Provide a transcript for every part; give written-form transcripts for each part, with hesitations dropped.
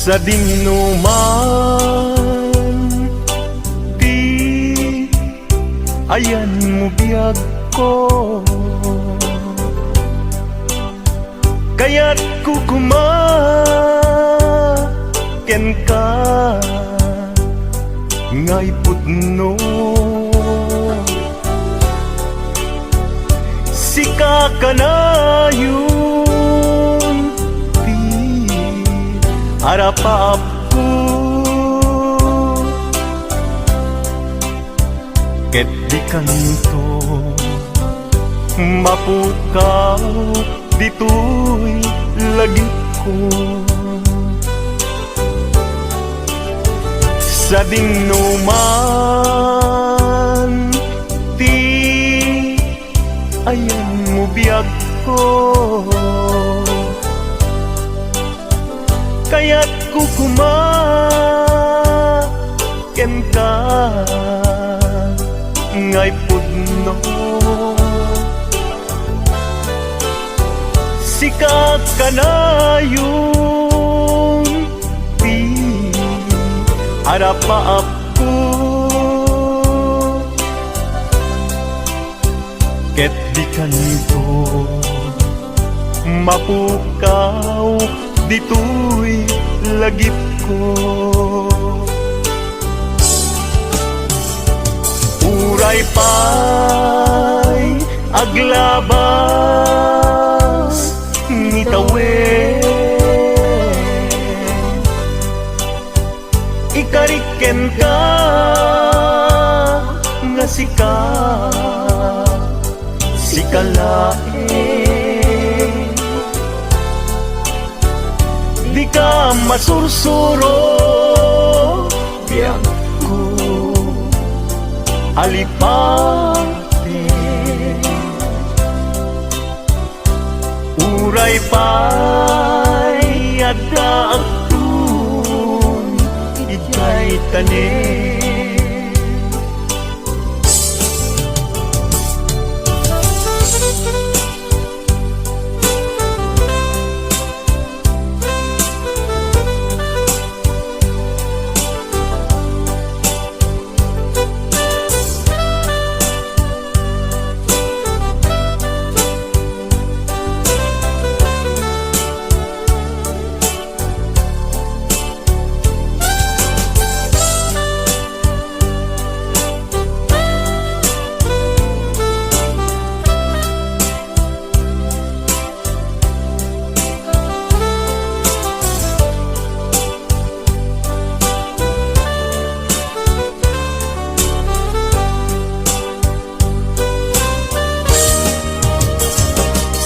sa dinuman, di ayan mo biyag ko, kaya't kukumaken ka ngay pudno. Sika ka na yun, di harapap ko, ket di kanto mapukaw dito'y lagip ko. Sa dinuman, di ayan mo biyag ko, kaya't kukumaken ka ngay pudno. Sika ka na yung di harapaap ko, ket di kanto mapukaw dito'y lagip ko. Uray pa'y aglabas ni tawen, ikariken ka nga sikalain, di ka masursuro biyag ko alipate. Uray pa'y adaagtun ikay tanin,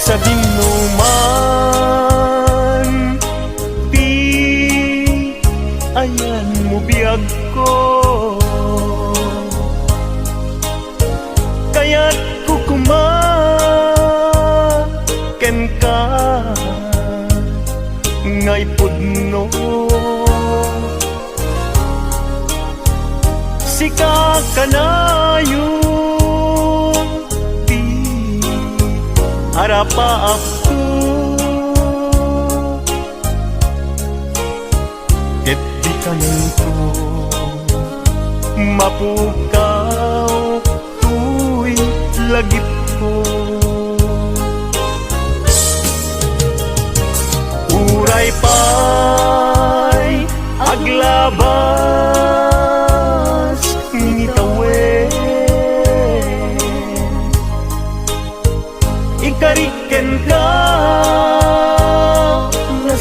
sa dinuman, di ayan mo biyag ko, kaya't kukumaken ka ngay pudno. Sika ka na yung di harapaap ko, ket di kanto mapukaw tu'y lagip ko. Uray pa'y aglabas ni tawen, ikariken ka nga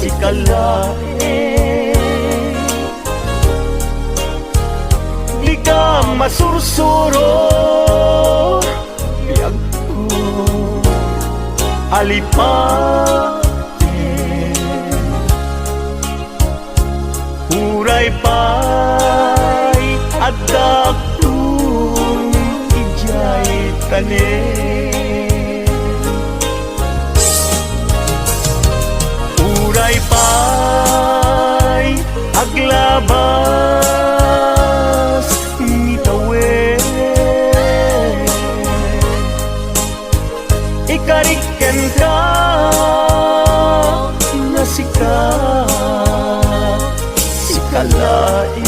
sikalain, di ka masursuro biyag ko alipate. Uray pa'y adagtun ijay tanin, uray pa'y aglabas ni tawen, ikariken ka ka si kalain.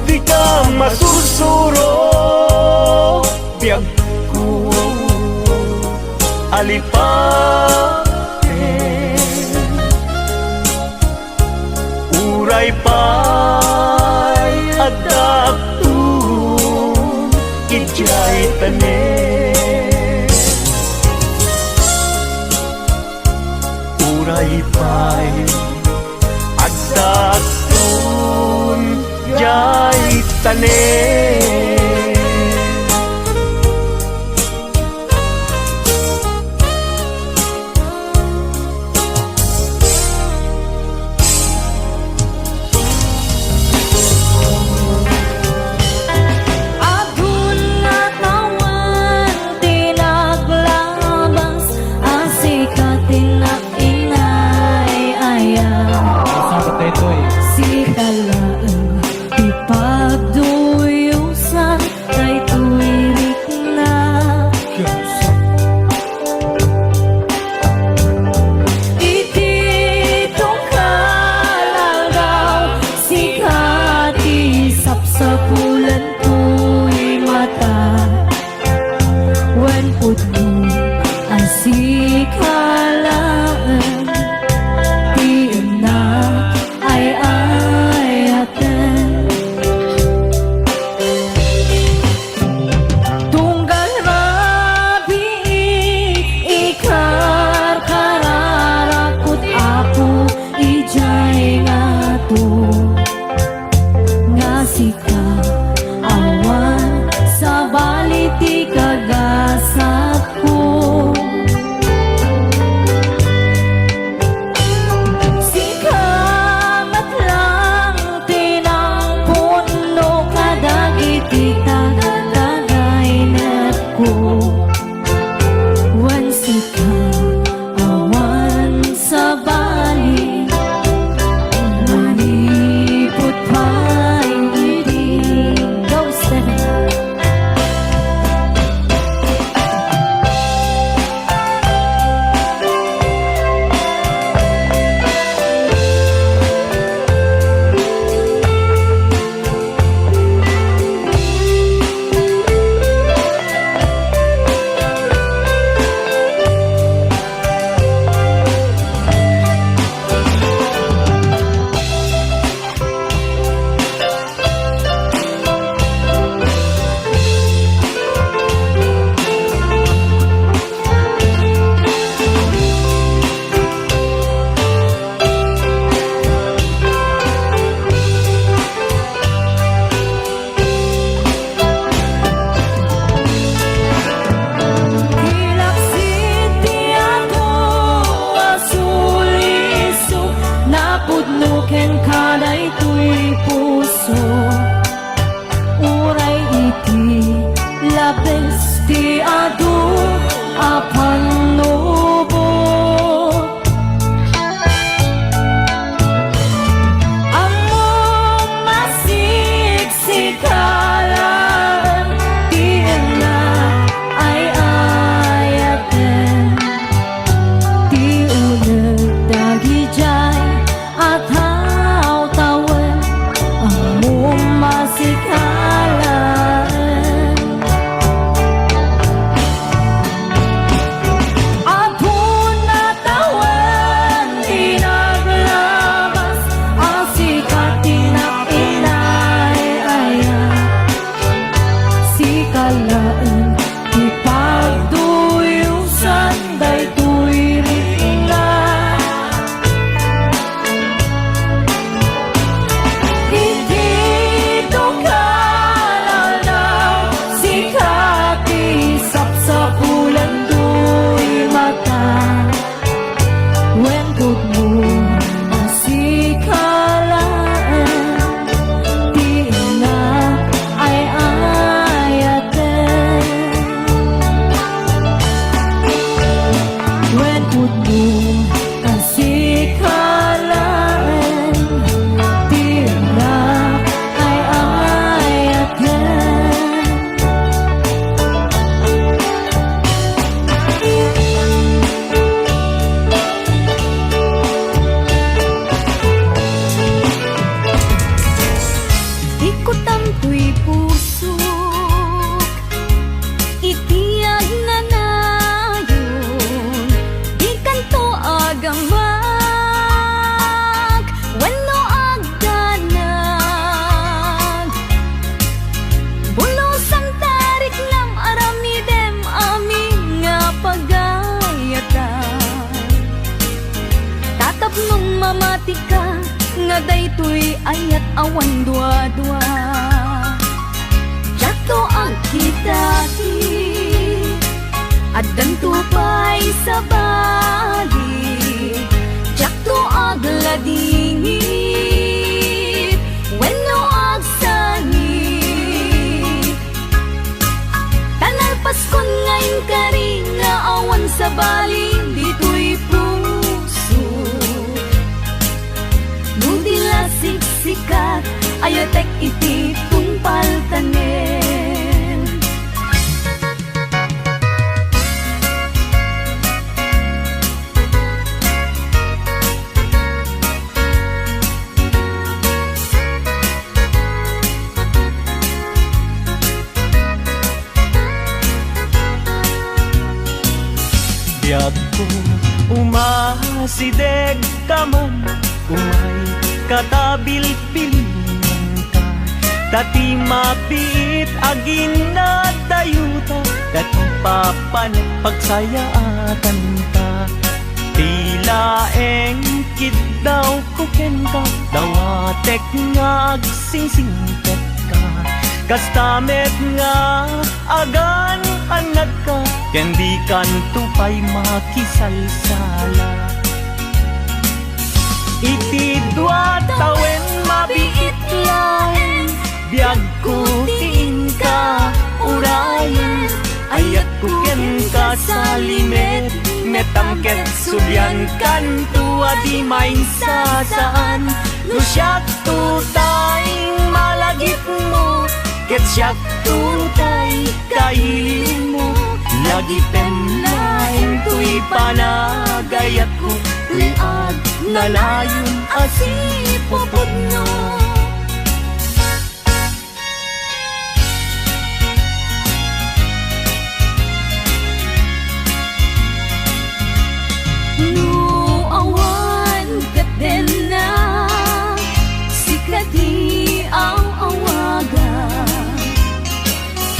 Di ka masursuro biyag ko alipatin. Uray pa'y adaptun ijay tanen. Uray pa'y adaptun ijay tanen. Si kalaan ipagduyusan kay tuwirik na itito kalagaw si katisap sa bulan tuy mata when put mo ang si kalaan awan sa baliti kagasat ko. Si kamat lang tinang puno kadagiti tagainat ko. Wan si ka awan sa bali manipot pa. Pudnuken kaday tuy puso uray iti labes ti adu apan nubo among masiksikalan di na ay ayaten di unag dagi jay at haw-tawen ang masikalan. At hunatawen di naglabas ang sikat tinapinay-aya. Si kalaan ipagduyusan day tuwirik na. Tapnon mamati ka nga daytoy ayat awan dua-dua. Jato ang kitaki at dantupay sa bali. Jato ag ladingit wenno ag sangit. Tanal Paskon ngayon kari nga awan sa bali dito'y puso. Nudila siksikat ayatek iti tungpal tanen. Biyag ko umasideg ka man, umay katabil-pilingan ka. Dati mapiit agin na dayuta, dati papan pagsayaatan ka. Tila engkid daw kuken ka, dawatek nga agsingsingpet ka. Kastamet nga agan anak ka, kendi kan tupay makisalsala. Iti dua tawen mabiit lain, biag ko tiin ka urayan. Ayat ko ken ka sa limet, metangket sulyan kan tua di main sasaan. Lusyak tutay malagip mo, ket siyak tutay kailin mo. Lagi penlain tuy panagayat ko, tuy ag nalayon asipopod no. No awan katen na sikati ang awaga.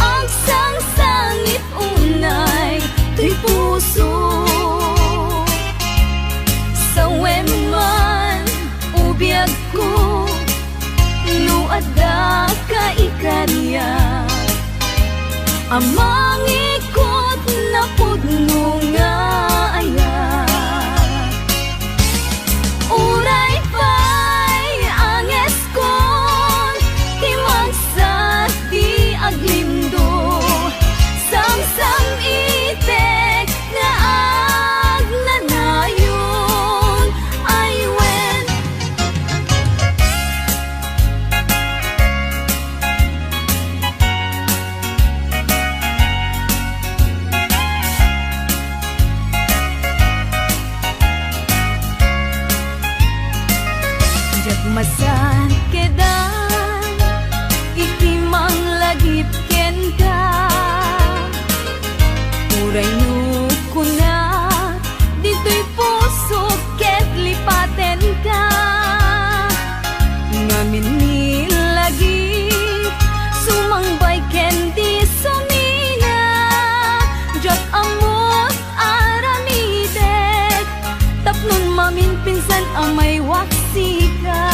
Ang sang-sangit unay tuy puso. Sa weman ubiyag ko, no adda ka ikarya. Amang ikot na pudno nga ayat. Uray pa'y anges kon, timagsat di aglindo. Samsam itek nga ag nanayon ay wen. Jak masan kedan iti manglagip ken ka. Uray no kuna dito'y puso ket lipaten ka. Ngamin nilagi sumangbay ken di sumina. Diyot amot aramidek, tapnon mamin pinsan amay waksi ka.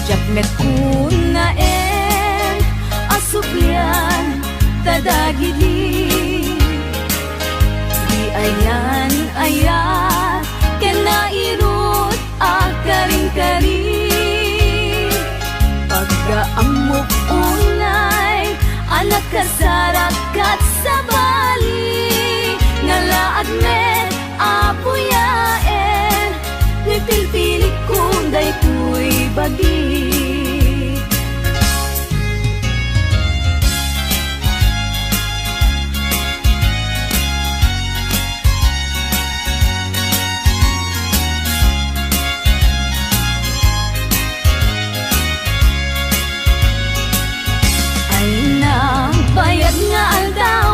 Diyot met kuna asuplyan tadagili. Di ayan ayat kenairut akaring-karing. Pagkaamok unay anak kasarakat sa bali. Ngalaad met apuyaen, nipilpili kung daytoy bagi. Bayad nga aldaw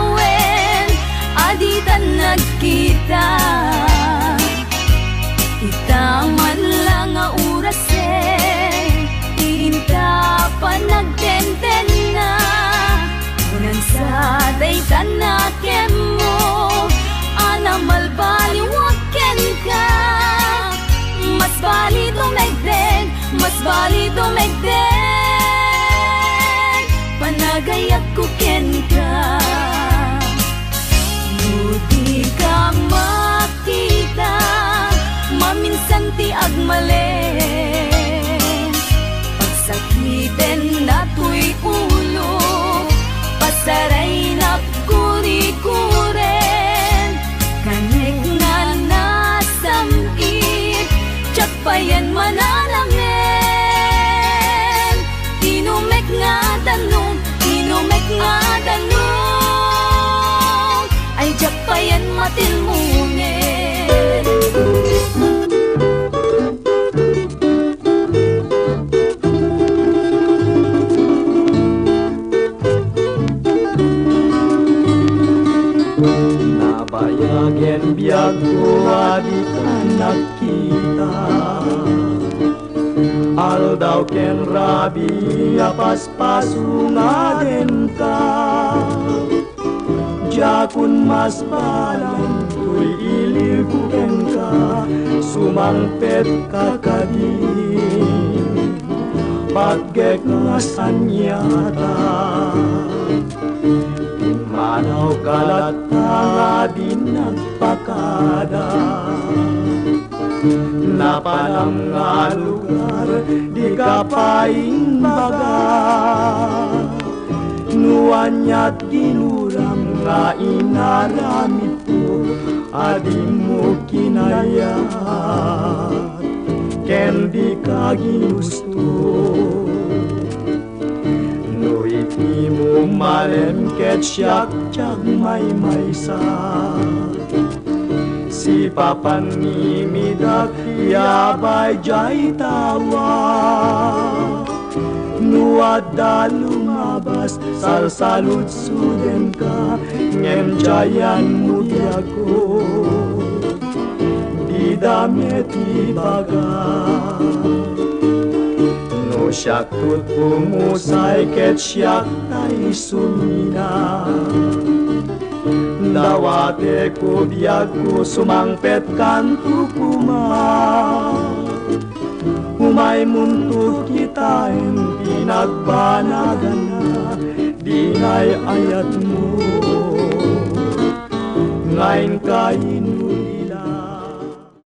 ken ka. Di ka makita, maminsan ti agmalen. Pagsakiten na tuy ulo, pasaray na kuri-kuren. Kanek nga nasamit, tsak pa yan manalamen. Tinumek nga danong, tinumek nga danong, ay tsak pa yan matilmunen. Nabayagen biyag ko adi ka nakita. Aldaw ken rabi apaspaso nga den ka. Jakun mas balang tuy ilibuken ka, sumangpet ka kadi. Paggek nga sanyata, manaw kalat nga din nagpakada. Napalam nga lugar, di ka paing baga. Nuanyat ginuram nga inaramid ko, adi mo kinayat, ken di ka ginusto. No iti mo malem ket siyak tiyag may maysa. Si papan ni midak yabay jay tawa. Nuada lumabas salsalud suden ka, ngem jayan mo di ako. Di damit ibaga. No siyak tut pumusay ket siyak tay sumina. Dawate ko biyag ko sumangpet kanto kuma. Humay munto kita en pinagbanagan na, dinay ayat mo. Ngayon kain